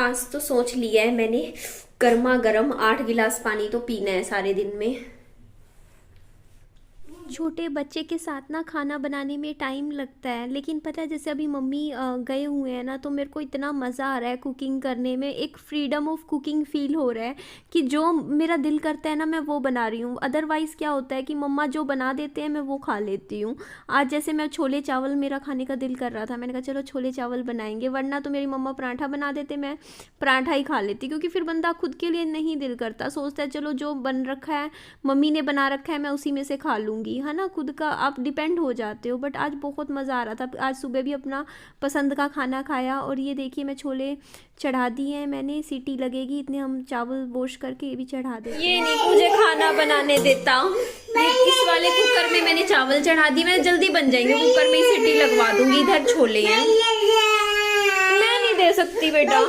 आज तो सोच लिया है मैंने, गर्मा गर्म 8 गिलास पानी तो पीना है सारे दिन में। छोटे बच्चे के साथ ना खाना बनाने में टाइम लगता है, लेकिन पता है जैसे अभी मम्मी गए हुए हैं ना, तो मेरे को इतना मज़ा आ रहा है कुकिंग करने में। एक फ्रीडम ऑफ कुकिंग फील हो रहा है कि जो मेरा दिल करता है ना मैं वो बना रही हूँ। अदरवाइज़ क्या होता है कि मम्मा जो बना देते हैं मैं वो खा लेती हूँ। आज जैसे मैं छोले चावल, मेरा खाने का दिल कर रहा था, मैंने कहा चलो छोले चावल बनाएंगे, वरना तो मेरी मम्मा पराठा बना देते, मैं पराठा ही खा लेती, क्योंकि फिर बंदा खुद के लिए नहीं दिल करता, सोचता है चलो जो बन रखा है, मम्मी ने बना रखा है, मैं उसी में से खा लूँगी, है ना। खुद का आप डिपेंड हो जाते हो। बट आज बहुत मज़ा आ रहा था। आज सुबह भी अपना पसंद का खाना खाया। और ये देखिए मैं छोले चढ़ा दिए हैं मैंने, सीटी लगेगी इतने हम चावल वॉश करके ये भी चढ़ा देते। ये नहीं मुझे खाना बनाने देता। इस वाले कुकर में मैंने चावल चढ़ा दिए, मैं जल्दी बन जाएंगे, कुकर में ही सीटी लगवा दूंगी। इधर छोले हैं, मैं नहीं दे सकती बेटा।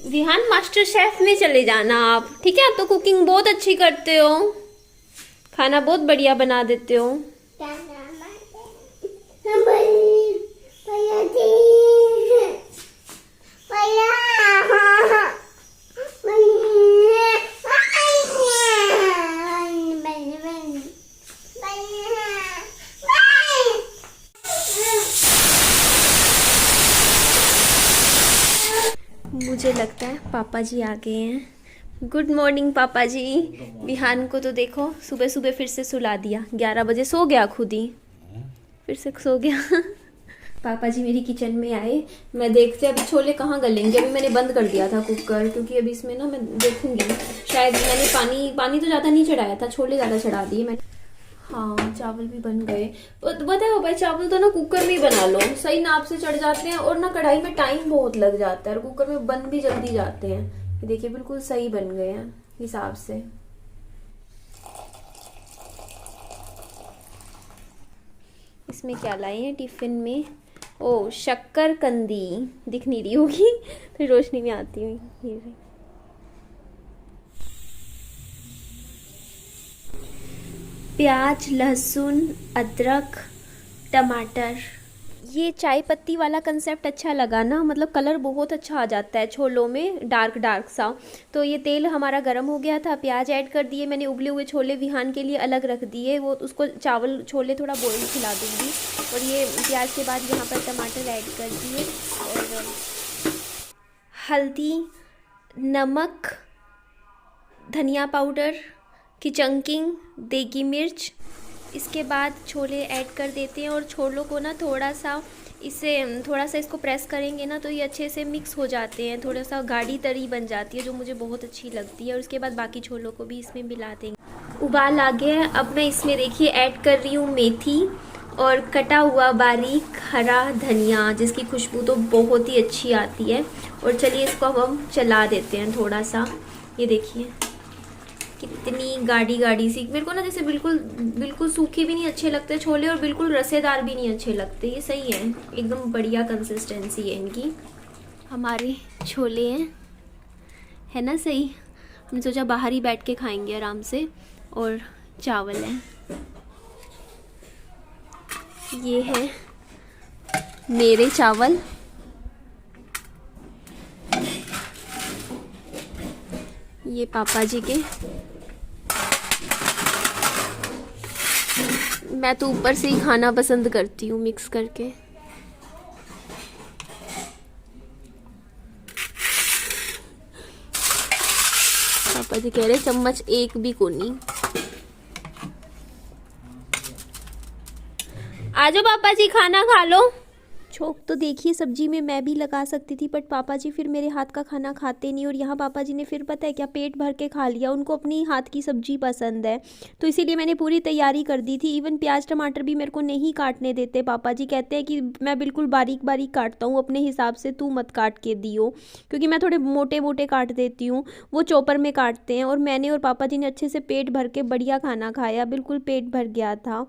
विहान मास्टर शेफ में चले जाना आप, ठीक है। आप तो कुकिंग बहुत अच्छी करते हो, खाना बहुत बढ़िया बना देते हो। मुझे लगता है पापा जी आ गए हैं। गुड मॉर्निंग पापा जी। विहान को तो देखो सुबह सुबह फिर से सुला दिया, 11 बजे सो गया, खुद ही फिर से सो गया। पापा जी मेरी किचन में आए, मैं देखते अभी छोले कहाँ गलेंगे। अभी मैंने बंद कर दिया था कुकर, क्योंकि अभी इसमें ना मैं देखूंगी, शायद मैंने पानी तो ज़्यादा नहीं चढ़ाया था, छोले ज़्यादा चढ़ा दिए मैंने। हाँ चावल भी बन गए। बताओ भाई, चावल तो ना कुकर में ही बना लो, सही नाप से चढ़ जाते हैं, और ना कढ़ाई में टाइम बहुत लग जाता है, और कुकर में बन भी जल्दी जाते हैं। ये देखिए बिल्कुल सही बन गए हैं हिसाब से। इसमें क्या लाए हैं टिफिन में? ओ शक्कर कंदी, दिख नहीं रही होगी फिर रोशनी में आती हुई। ये प्याज, लहसुन, अदरक, टमाटर। ये चाय पत्ती वाला कंसेप्ट अच्छा लगा ना, मतलब कलर बहुत अच्छा आ जाता है छोलों में, डार्क डार्क सा। तो ये तेल हमारा गर्म हो गया था, प्याज ऐड कर दिए मैंने, उबले हुए छोले विहान के लिए अलग रख दिए, वो उसको चावल छोले थोड़ा बॉईल खिला दूँगी। और ये प्याज के बाद यहाँ पर टमाटर ऐड कर दिए, और हल्दी, नमक, धनिया पाउडर की चंकिंग, देगी मिर्च। इसके बाद छोले ऐड कर देते हैं, और छोलों को ना थोड़ा सा इसको प्रेस करेंगे ना तो ये अच्छे से मिक्स हो जाते हैं, थोड़ा सा गाढ़ी तरी बन जाती है, जो मुझे बहुत अच्छी लगती है। और उसके बाद बाकी छोलों को भी इसमें मिला देंगे। उबाल आ गया है, अब मैं इसमें देखिए ऐड कर रही हूँ मेथी और कटा हुआ बारीक हरा धनिया, जिसकी खुशबू तो बहुत ही अच्छी आती है। और चलिए इसको अब हम चला देते हैं थोड़ा सा। ये देखिए कितनी गाढ़ी गाढ़ी सी, मेरे को ना जैसे बिल्कुल सूखे भी नहीं अच्छे लगते छोले, और बिल्कुल रसेदार भी नहीं अच्छे लगते। ये सही है, एकदम बढ़िया कंसिस्टेंसी है इनकी। हमारे छोले हैं, है ना सही। हमने सोचा बाहर ही बैठ के खाएंगे आराम से। और चावल हैं, ये है मेरे चावल, ये पापा जी के। मैं तो ऊपर से ही खाना पसंद करती हूँ मिक्स करके। पापा जी कह रहे चम्मच एक भी कोनी। आ जाओ पापा जी खाना खा लो, छोंक तो देखिए सब्जी में मैं भी लगा सकती थी, बट पापा जी फिर मेरे हाथ का खाना खाते नहीं, और यहाँ पापा जी ने फिर पता है क्या, पेट भर के खा लिया। उनको अपनी हाथ की सब्जी पसंद है, तो इसीलिए मैंने पूरी तैयारी कर दी थी। इवन प्याज टमाटर भी मेरे को नहीं काटने देते पापा जी, कहते हैं कि मैं बिल्कुल बारीक बारीक काटता हूँ अपने हिसाब से, तू मत काट के दियो, क्योंकि मैं थोड़े मोटे मोटे काट देती हूँ। वो चॉपर में काटते हैं, और मैंने और पापा जी ने अच्छे से पेट भर के बढ़िया खाना खाया, बिल्कुल पेट भर गया था।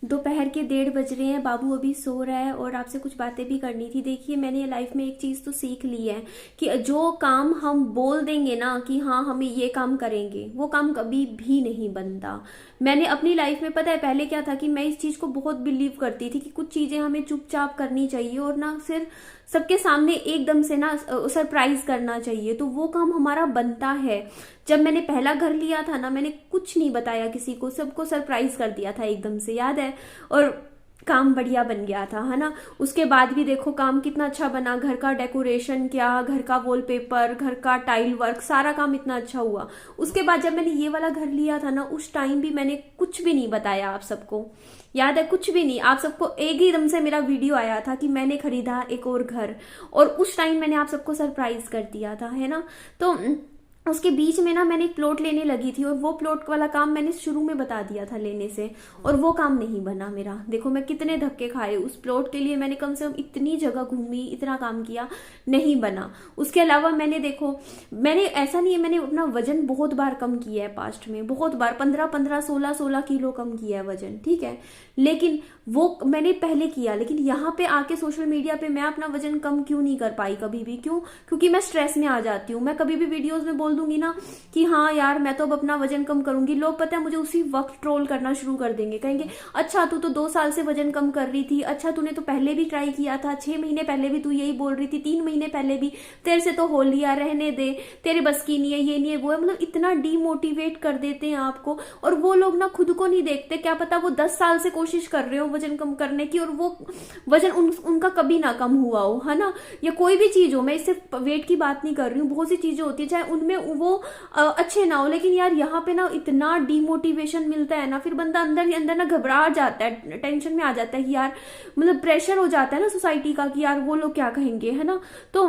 दोपहर के 1:30 बज रहे हैं, बाबू अभी सो रहा है, और आपसे कुछ बातें भी करनी थी। देखिए मैंने लाइफ में एक चीज़ तो सीख ली है कि जो काम हम बोल देंगे ना कि हाँ हमें ये काम करेंगे, वो काम कभी भी नहीं बनता। मैंने अपनी लाइफ में, पता है पहले क्या था कि मैं इस चीज़ को बहुत बिलीव करती थी कि कुछ चीज़ें हमें चुपचाप करनी चाहिए, और ना सिर्फ सबके सामने एकदम से ना सरप्राइज करना चाहिए, तो वो काम हमारा बनता है। जब मैंने पहला घर लिया था ना, मैंने कुछ नहीं बताया किसी को, सबको सरप्राइज कर दिया था एकदम से, याद है, और काम बढ़िया बन गया था, है ना। उसके बाद भी देखो काम कितना अच्छा बना, घर का डेकोरेशन किया, घर का वॉलपेपर, घर का टाइल वर्क, सारा काम इतना अच्छा हुआ। उसके बाद जब मैंने ये वाला घर लिया था ना, उस टाइम भी मैंने कुछ भी नहीं बताया आप सबको, याद है, कुछ भी नहीं। आप सबको एक ही दम से मेरा वीडियो आया था कि मैंने खरीदा एक और घर, और उस टाइम मैंने आप सबको सरप्राइज कर दिया था, है ना। तो उसके बीच में ना मैंने एक प्लॉट लेने लगी थी, और वो प्लॉट वाला काम मैंने शुरू में बता दिया था लेने से, और वो काम नहीं बना मेरा। देखो मैं कितने धक्के खाए उस प्लॉट के लिए, मैंने कम से कम इतनी जगह घूमी, इतना काम किया, नहीं बना। उसके अलावा मैंने, देखो मैंने, ऐसा नहीं है, मैंने अपना वजन बहुत बार कम किया है पास्ट में, बहुत बार 15-15, 16-16 किलो कम किया है वजन, ठीक है, लेकिन वो मैंने पहले किया। लेकिन यहाँ पे आके सोशल मीडिया पे मैं अपना वजन कम क्यों नहीं कर पाई कभी भी, क्यों? क्योंकि मैं स्ट्रेस में आ जाती हूँ। मैं कभी भी वीडियोस में बोल दूंगी ना कि हाँ यार मैं तो अब अपना वजन कम करूंगी, लोग पता है मुझे उसी वक्त ट्रोल करना शुरू कर देंगे, कहेंगे अच्छा तू तो 2 साल से वजन कम कर रही थी, अच्छा तूने तो पहले भी ट्राई किया था, 6 महीने पहले भी तू यही बोल रही थी, 3 महीने पहले भी, तेरे से तो हो लिया, रहने दे, तेरे बस की नहीं है, ये नहीं है, वो है। मतलब इतना डीमोटिवेट कर देते हैं आपको, और वो लोग ना खुद को नहीं देखते, क्या पता वो 10 साल से कोशिश कर रहे हो वजन कम करने की, और वो वजन उनका कभी ना कम हुआ हो, है ना। या कोई भी चीज हो, मैं इससे वेट की बात नहीं कर रही हूँ, बहुत सी चीजें होती है चाहे उनमें वो अच्छे ना हो, लेकिन यार यहाँ पे ना इतना डीमोटिवेशन मिलता है ना, फिर बंदा अंदर ही अंदर ना घबरा जाता है, टेंशन में आ जाता है कि यार, मतलब प्रेशर हो जाता है ना सोसाइटी का कि यार वो लोग क्या कहेंगे, है ना। तो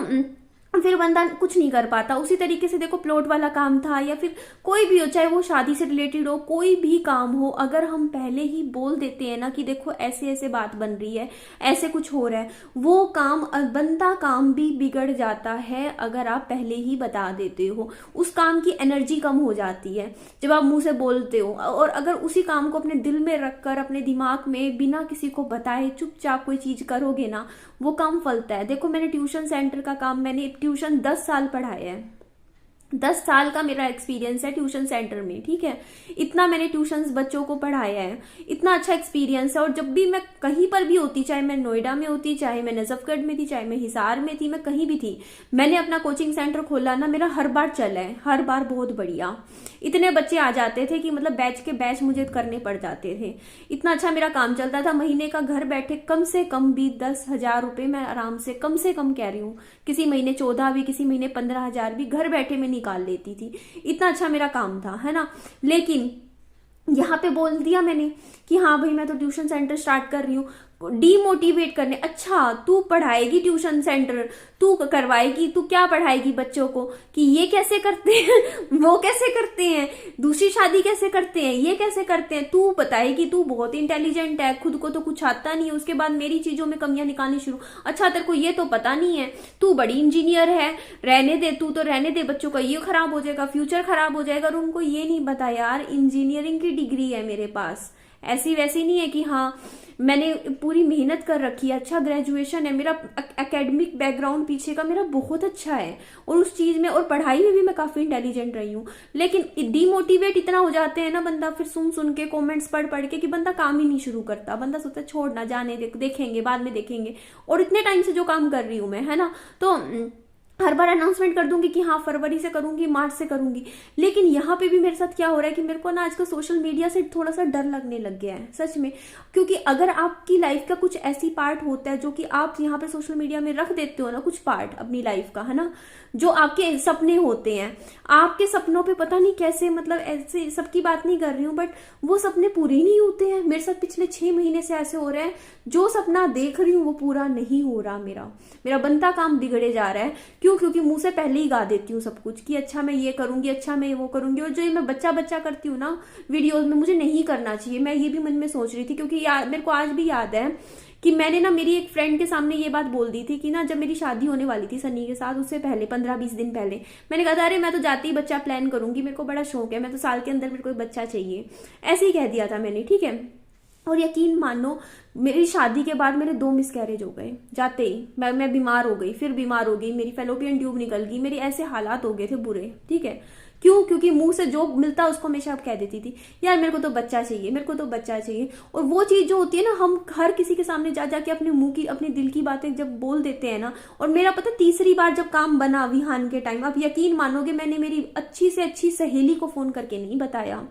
फिर बंदा कुछ नहीं कर पाता। उसी तरीके से देखो प्लॉट वाला काम था, या फिर कोई भी हो, चाहे वो शादी से रिलेटेड हो, कोई भी काम हो, अगर हम पहले ही बोल देते हैं ना कि देखो ऐसे ऐसे बात बन रही है, ऐसे कुछ हो रहा है, वो काम, बनता काम भी बिगड़ जाता है अगर आप पहले ही बता देते हो। उस काम की एनर्जी कम हो जाती है जब आप मुंह से बोलते हो, और अगर उसी काम को अपने दिल में रखकर, अपने दिमाग में बिना किसी को बताए चुपचाप कोई चीज करोगे ना, वो काम फलता है। देखो मैंने ट्यूशन सेंटर का काम, मैंने ट्यूशन 10 साल पढ़ाया है, 10 साल का मेरा एक्सपीरियंस है ट्यूशन सेंटर में, ठीक है। इतना मैंने ट्यूशंस बच्चों को पढ़ाया है, इतना अच्छा एक्सपीरियंस है। और जब भी मैं कहीं पर भी होती, चाहे मैं नोएडा में होती, चाहे मैं नजफगढ़ में थी, चाहे मैं हिसार में थी, मैं कहीं भी थी, मैंने अपना कोचिंग सेंटर खोला ना, मेरा हर बार चला है, हर बार बहुत बढ़िया। इतने बच्चे आ जाते थे कि मतलब बैच के बैच मुझे करने पड़ जाते थे, इतना अच्छा मेरा काम चलता था। महीने का घर बैठे कम से कम भी 10,000 रुपए मैं आराम से, कम कह रही हूँ, किसी महीने 14 भी, किसी महीने 15,000 भी घर बैठे में निकाल लेती थी। इतना अच्छा मेरा काम था, है ना। लेकिन यहाँ पे बोल दिया मैंने कि हाँ भाई मैं तो ट्यूशन सेंटर स्टार्ट कर रही हूँ, डीमोटिवेट करने। अच्छा तू पढ़ाएगी ट्यूशन सेंटर, तू करवाएगी, तू क्या पढ़ाएगी बच्चों को कि ये कैसे करते हैं वो कैसे करते हैं, दूसरी शादी कैसे करते हैं, ये कैसे करते हैं, तू बताएगी, तू बहुत इंटेलिजेंट है, खुद को तो कुछ आता नहीं है, उसके बाद मेरी चीजों में कमियां निकालनी शुरू। अच्छा तेरे को ये तो पता नहीं है, तू बड़ी इंजीनियर है, रहने दे, तू तो रहने दे, बच्चों का ये खराब हो जाएगा, फ्यूचर खराब हो जाएगा। और उनको ये नहीं पता यार इंजीनियरिंग की डिग्री है मेरे पास, ऐसी वैसी नहीं है कि हाँ मैंने पूरी मेहनत कर रखी है, अच्छा ग्रेजुएशन है मेरा, एकेडमिक बैकग्राउंड पीछे का मेरा बहुत अच्छा है, और उस चीज में और पढ़ाई में भी मैं काफी इंटेलिजेंट रही हूँ। लेकिन डीमोटिवेट इतना हो जाते हैं ना बंदा, फिर सुन के कमेंट्स पढ़ के कि बंदा काम ही नहीं शुरू करता, बंदा सोचता है छोड़ना, जाने देखेंगे बाद में देखेंगे। और इतने टाइम से जो काम कर रही हूँ मैं, है ना, तो हर बार अनाउंसमेंट कर दूंगी कि हाँ फरवरी से करूंगी, मार्च से करूंगी। लेकिन यहाँ पे भी मेरे साथ क्या हो रहा है कि मेरे को ना आजकल सोशल मीडिया से थोड़ा सा डर लगने लग गया है सच में। क्योंकि अगर आपकी लाइफ का कुछ ऐसी पार्ट होता है जो कि आप यहाँ पे सोशल मीडिया में रख देते हो ना, कुछ पार्ट अपनी लाइफ का, है ना, जो आपके सपने होते हैं, आपके सपनों पे पता नहीं कैसे, मतलब ऐसे सबकी बात नहीं कर रही हूँ, बट वो सपने पूरे ही नहीं होते हैं। मेरे साथ पिछले 6 महीने से ऐसे हो रहे हैं, जो सपना देख रही हूँ वो पूरा नहीं हो रहा, मेरा बनता काम बिगड़े जा रहा है। क्यों? क्योंकि मुंह से पहले ही गा देती हूँ सब कुछ कि अच्छा मैं ये करूंगी, अच्छा मैं वो करूंगी, और जो ये मैं बच्चा बच्चा करती हूँ ना वीडियोज में, मुझे नहीं करना चाहिए। मैं ये भी मन में सोच रही थी, क्योंकि मेरे को आज भी याद है कि मैंने ना मेरी एक फ्रेंड के सामने ये बात बोल दी थी कि ना जब मेरी शादी होने वाली थी सनी के साथ, उससे पहले 15-20 दिन पहले मैंने कहा था अरे मैं तो जाती ही बच्चा प्लान करूंगी, मेरे को बड़ा शौक है, मैं तो साल के अंदर मेरे को एक बच्चा चाहिए, ऐसे ही कह दिया था मैंने, ठीक है। और यकीन मानो मेरी शादी के बाद मेरे 2 मिसकैरेज हो गए जाते ही। मैं बीमार हो गई, फिर बीमार हो गई, मेरी फेलोपियन ट्यूब निकल गई, मेरे ऐसे हालात हो गए थे बुरे, ठीक है। क्यों? क्योंकि मुंह से जो मिलता उसको हमेशा अब कह देती थी यार मेरे को तो बच्चा चाहिए, मेरे को तो बच्चा चाहिए। और वो चीज जो होती है ना, हम हर किसी के सामने जा जाके अपने मुंह की, अपने दिल की बातें जब बोल देते हैं ना, और मेरा पता तीसरी बार जब काम बना विहान के टाइम, आप यकीन मानोगे मैंने मेरी अच्छी से अच्छी सहेली को फोन करके नहीं बताया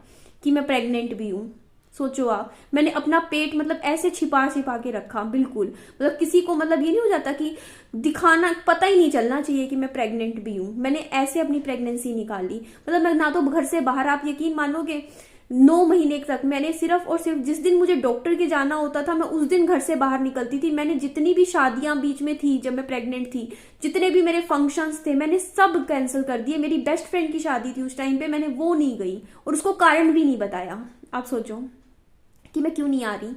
कि मैं प्रेग्नेंट भी हूं। सोचो आप, मैंने अपना पेट मतलब ऐसे छिपा छिपा के रखा, बिल्कुल, मतलब किसी को मतलब ये नहीं हो जाता कि दिखाना, पता ही नहीं चलना चाहिए कि मैं प्रेग्नेंट भी हूं। मैंने ऐसे अपनी प्रेगनेंसी निकाली, मतलब मैं ना तो घर से बाहर, आप यकीन मानोगे 9 महीने तक मैंने सिर्फ और सिर्फ जिस दिन मुझे डॉक्टर के जाना होता था मैं उस दिन घर से बाहर निकलती थी। मैंने जितनी भी शादियां बीच में थी जब मैं प्रेग्नेंट थी, जितने भी मेरे फंक्शंस थे, मैंने सब कैंसिल कर दिए। मेरी बेस्ट फ्रेंड की शादी थी उस टाइम पे, मैंने वो नहीं गई और उसको कारण भी नहीं बताया। आप सोचो कि मैं क्यों नहीं आ रही,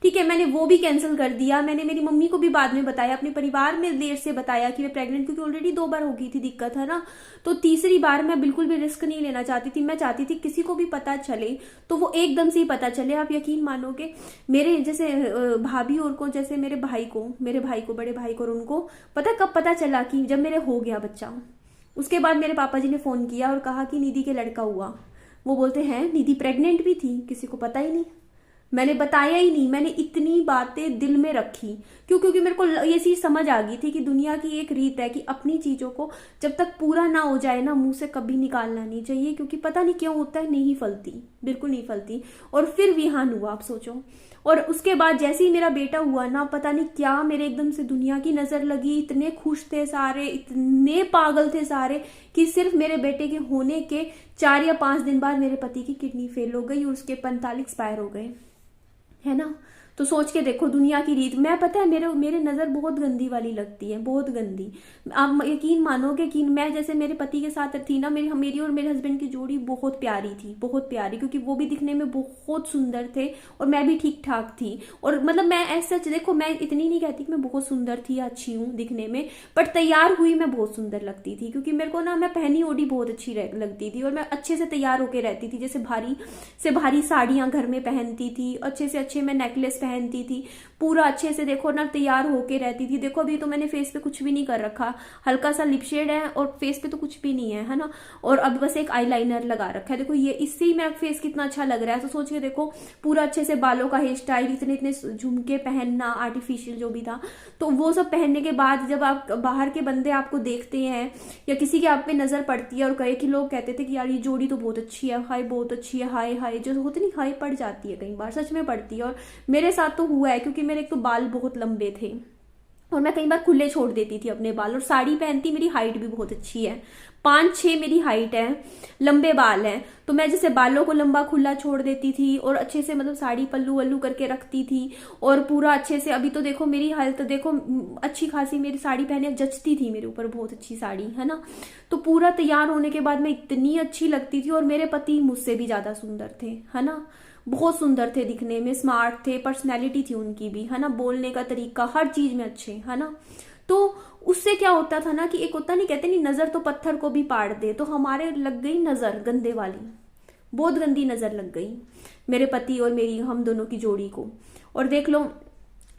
ठीक है, मैंने वो भी कैंसिल कर दिया। मैंने मेरी मम्मी को भी बाद में बताया, अपने परिवार में देर से बताया कि मैं प्रेग्नेंट, क्योंकि ऑलरेडी 2 बार हो गई थी दिक्कत, है ना। तो तीसरी बार मैं बिल्कुल भी रिस्क नहीं लेना चाहती थी। मैं चाहती थी किसी को भी पता चले तो वो एकदम से ही पता चले। आप यकीन मानोगे मेरे जैसे भाभी और को, जैसे मेरे भाई को, बड़े भाई को, और उनको पता कब पता चला कि जब मेरे हो गया बच्चा। उसके बाद मेरे पापा जी ने फोन किया और कहा कि निधि के लड़का हुआ। वो बोलते हैं निधि प्रेग्नेंट भी थी, किसी को पता ही नहीं, मैंने बताया ही नहीं। मैंने इतनी बातें दिल में रखी, क्यों? क्योंकि मेरे को ये चीज समझ आ गई थी कि दुनिया की एक रीत है कि अपनी चीजों को जब तक पूरा ना हो जाए ना, मुंह से कभी निकालना नहीं चाहिए, क्योंकि पता नहीं क्यों होता है, नहीं फलती, बिल्कुल नहीं फलती। और फिर विहान हुआ, आप सोचो। और उसके बाद जैसे ही मेरा बेटा हुआ ना, पता नहीं क्या मेरे एकदम से दुनिया की नजर लगी। इतने खुश थे सारे, इतने पागल थे सारे, कि सिर्फ मेरे बेटे के होने के 4 या 5 दिन बाद मेरे पति की किडनी फेल हो गई और उसके 45 एक्सपायर हो गए, है ना। तो सोच के देखो दुनिया की रीत। मैं पता है मेरे नजर बहुत गंदी वाली लगती है, बहुत गंदी। आप यकीन मानोगे कि मैं जैसे मेरे पति के साथ थी ना, मेरी और मेरे हस्बैंड की जोड़ी बहुत प्यारी थी, बहुत प्यारी, क्योंकि वो भी दिखने में बहुत सुंदर थे और मैं भी ठीक ठाक थी। और मतलब मैं ऐसा देखो, मैं इतनी नहीं कहती कि मैं बहुत सुंदर थी या अच्छी हूँ दिखने में, बट तैयार हुई मैं बहुत सुंदर लगती थी, क्योंकि मेरे को ना, मैं पहनी ओढ़ी बहुत अच्छी लगती थी और मैं अच्छे से तैयार होकर रहती थी। जैसे भारी से भारी साड़ियां घर में पहनती थी, अच्छे से अच्छे मैं नेकलेस पहनती थी, पूरा अच्छे से देखो ना तैयार होके रहती थी। देखो अभी तो मैंने फेस पे कुछ भी नहीं कर रखा, हल्का सा लिप शेड है और फेस पे तो कुछ भी नहीं है ना। और अब बस एक आईलाइनर लगा रखा है, देखो ये, इससे ही मेरा फेस कितना अच्छा लग रहा है। तो सोच के देखो, पूरा अच्छे से बालों का हेयर स्टाइल, इतने इतने झुमके पहनना, आर्टिफिशियल जो भी था, तो वो सब पहनने के बाद जब आप बाहर के बंदे आपको देखते हैं या किसी की आप पे नजर पड़ती है, और कहे कि लोग कहते थे कि यार ये जोड़ी तो बहुत अच्छी है, हाय बहुत अच्छी है, हाय हाय जो होती नहीं, हाय पड़ जाती है, कई बार सच में पड़ती है। और मेरे साथ तो हुआ है, क्योंकि मेरे एक तो बाल बहुत लंबे थे और मैं कई बार खुले छोड़ देती थी अपने बाल, और साड़ी पहनती, मेरी हाइट भी बहुत अच्छी है, 5'6" मेरी हाइट है, लंबे बाल हैं, तो मैं जैसे बालों को लंबा खुला छोड़ देती थी और अच्छे से मतलब साड़ी पल्लू वल्लू करके रखती थी और पूरा अच्छे से। अभी तो देखो मेरी हालत देखो, अच्छी खासी मेरी साड़ी पहने जचती थी मेरे ऊपर, बहुत अच्छी साड़ी, है ना। तो पूरा तैयार होने के बाद मैं इतनी अच्छी लगती थी, और मेरे पति मुझसे भी ज्यादा सुंदर थे, है ना, बहुत सुंदर थे दिखने में, स्मार्ट थे, पर्सनैलिटी थी उनकी भी, है ना, बोलने का तरीका, हर चीज में अच्छे, है ना। तो उससे क्या होता था ना कि एक होता नहीं, कहते नहीं नजर तो पत्थर को भी पाड़ दे, तो हमारे लग गई नजर गंदे वाली, बहुत गंदी नजर लग गई मेरे पति और मेरी, हम दोनों की जोड़ी को। और देख लो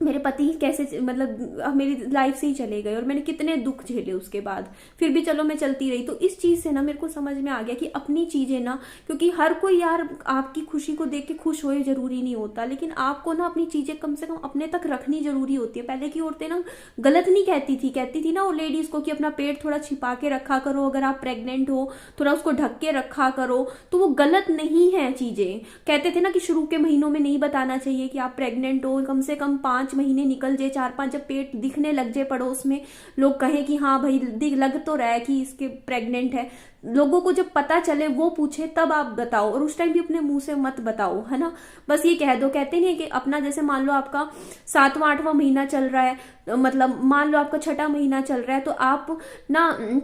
मेरे पति कैसे मतलब मेरी लाइफ से ही चले गए और मैंने कितने दुख झेले उसके बाद, फिर भी चलो मैं चलती रही। तो इस चीज से ना मेरे को समझ में आ गया कि अपनी चीजें ना, क्योंकि हर कोई यार आपकी खुशी को देख के खुश होए जरूरी नहीं होता, लेकिन आपको ना अपनी चीजें कम से कम अपने तक रखनी जरूरी होती है। पहले की औरतें ना गलत नहीं कहती थी ना वो लेडीज को कि अपना पेट थोड़ा छिपा के रखा करो, अगर आप प्रेग्नेंट हो थोड़ा उसको ढक के रखा करो, तो वो गलत नहीं है चीजें। कहते थे ना कि शुरू के महीनों में नहीं बताना चाहिए कि आप प्रेग्नेंट हो, कम से कम 5 महीने निकल जाए, 4-5 जब पेट दिखने लग जाए पड़ोस में, लोग कहें कि हाँ भाई लग तो रहा है कि इसके प्रेग्नेंट है, लोगों को जब पता चले वो पूछे तब आप बताओ, और उस टाइम भी अपने मुंह से मत बताओ, है ना। बस ये कह दो, कहते नहीं है कि अपना जैसे मान लो आपका 7वां 8वां महीना चल रहा है, मतलब मान लो आपका 6ठा महीना चल रहा है, तो आप ना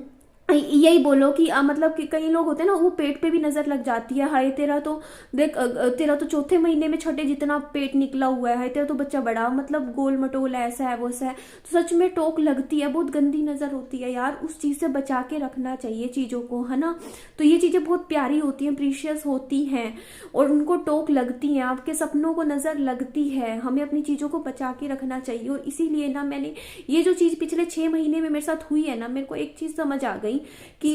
यही बोलो कि मतलब कि कई लोग होते हैं ना वो पेट पे भी नजर लग जाती है, हाय तेरा तो देख तेरा तो 4थे महीने में 6ठे जितना पेट निकला हुआ है, हाय तेरा तो बच्चा बड़ा मतलब गोल मटोल ऐसा है वो सा है। तो सच में टोक लगती है, बहुत गंदी नजर होती है यार, उस चीज से बचा के रखना चाहिए चीजों को, है ना। तो ये चीजें बहुत प्यारी होती हैं, प्रीशियस होती हैं, और उनको टोक लगती है, आपके सपनों को नजर लगती है, हमें अपनी चीजों को बचा के रखना चाहिए। और इसीलिए ना मैंने ये जो चीज पिछले 6 महीने में मेरे साथ हुई है ना, मेरे को एक चीज समझ आ गई कि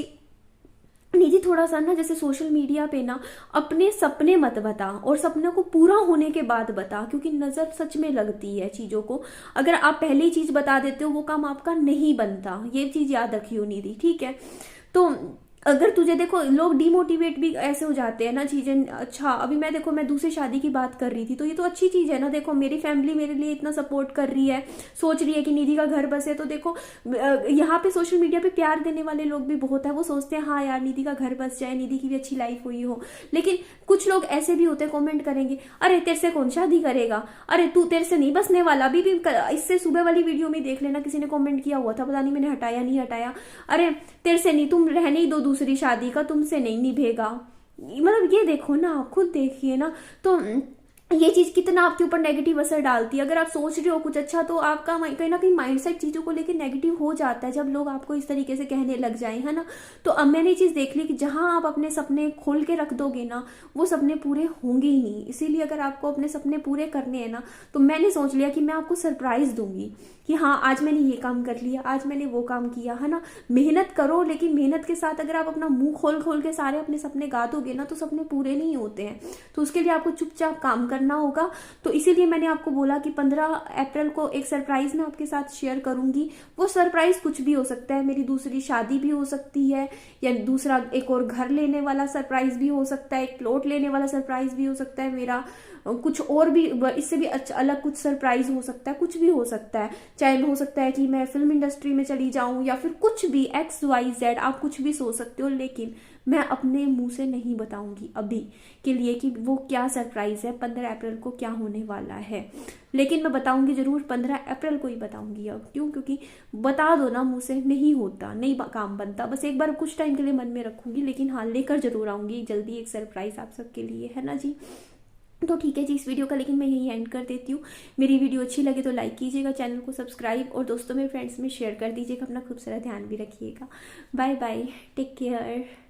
निधि थोड़ा सा ना जैसे सोशल मीडिया पे ना अपने सपने मत बता, और सपने को पूरा होने के बाद बता, क्योंकि नजर सच में लगती है चीजों को। अगर आप पहले ही चीज बता देते हो वो काम आपका नहीं बनता, ये चीज याद रखियो निधि, ठीक है। तो अगर तुझे देखो लोग डिमोटिवेट भी ऐसे हो जाते हैं ना चीजें। अच्छा अभी मैं देखो मैं दूसरी शादी की बात कर रही थी, तो ये तो अच्छी चीज है ना, देखो मेरी फैमिली मेरे लिए इतना सपोर्ट कर रही है, सोच रही है कि निधि का घर बसे, तो देखो यहाँ पे सोशल मीडिया पे प्यार देने वाले लोग भी बहुत है, वो सोचते हैं हाँ यार निधि का घर बस जाए, निधि की भी अच्छी लाइफ हुई हो। लेकिन कुछ लोग ऐसे भी होते हैं, कॉमेंट करेंगे अरे तेरे से कौन शादी करेगा, अरे तू तेरे से नहीं बसने वाला। अभी भी इससे सुबह वाली वीडियो में देख लेना, किसी ने कॉमेंट किया हुआ था, पता नहीं मैंने हटाया नहीं हटाया, अरे तेरे से नहीं, तुम रहने ही दो दूसरी शादी का, तुमसे नहीं निभेगा। मतलब ये देखो ना, आप खुद देखिए ना, तो ये चीज कितना आपके ऊपर नेगेटिव असर डालती है। अगर आप सोच रहे हो कुछ अच्छा, तो आपका कहीं ना कहीं माइंडसेट चीजों को लेकर नेगेटिव हो जाता है जब लोग आपको इस तरीके से कहने लग जाए, है ना। तो अब मैंने ये चीज देख ली कि जहां आप अपने सपने खोल के रख दोगे ना, वो सपने पूरे होंगे ही नहीं। इसीलिए अगर आपको अपने सपने पूरे करने हैं ना, तो मैंने सोच लिया कि मैं आपको सरप्राइज दूंगी कि हाँ आज मैंने ये काम कर लिया, आज मैंने वो काम किया, है ना। मेहनत करो, लेकिन मेहनत के साथ अगर आप अपना मुंह खोल खोल के सारे अपने सपने गा दोगे ना, तो सपने पूरे नहीं होते हैं। तो उसके लिए आपको चुपचाप काम करना होगा। तो इसीलिए मैंने आपको बोला कि 15 अप्रैल को एक सरप्राइज मैं आपके साथ शेयर करूंगी। वो सरप्राइज कुछ भी हो सकता है, मेरी दूसरी शादी भी हो सकती है, या दूसरा एक और घर लेने वाला सरप्राइज भी हो सकता है, एक प्लॉट लेने वाला सरप्राइज भी हो सकता है मेरा, कुछ और भी इससे भी अलग कुछ सरप्राइज हो सकता है, कुछ भी हो सकता है। चाहे हो सकता है कि मैं फिल्म इंडस्ट्री में चली जाऊं, या फिर कुछ भी XYZ, आप कुछ भी सोच सकते हो, लेकिन मैं अपने मुंह से नहीं बताऊंगी अभी के लिए कि वो क्या सरप्राइज है, 15 अप्रैल को क्या होने वाला है। लेकिन मैं बताऊंगी जरूर, 15 अप्रैल को ही बताऊंगी। अब क्यों? क्योंकि बता दो ना मुंह से नहीं होता, नहीं काम बनता। बस एक बार कुछ टाइम के लिए मन में रखूंगी, लेकिन हाँ लेकर जरूर आऊंगी जल्दी एक सरप्राइज आप सबके लिए, है ना जी। तो ठीक है जी, इस वीडियो का लेकिन मैं यही एंड कर देती हूँ। मेरी वीडियो अच्छी लगे तो लाइक कीजिएगा, चैनल को सब्सक्राइब, और दोस्तों में फ्रेंड्स में शेयर कर दीजिएगा। अपना खूब सारा ध्यान भी रखिएगा। Bye bye, take care.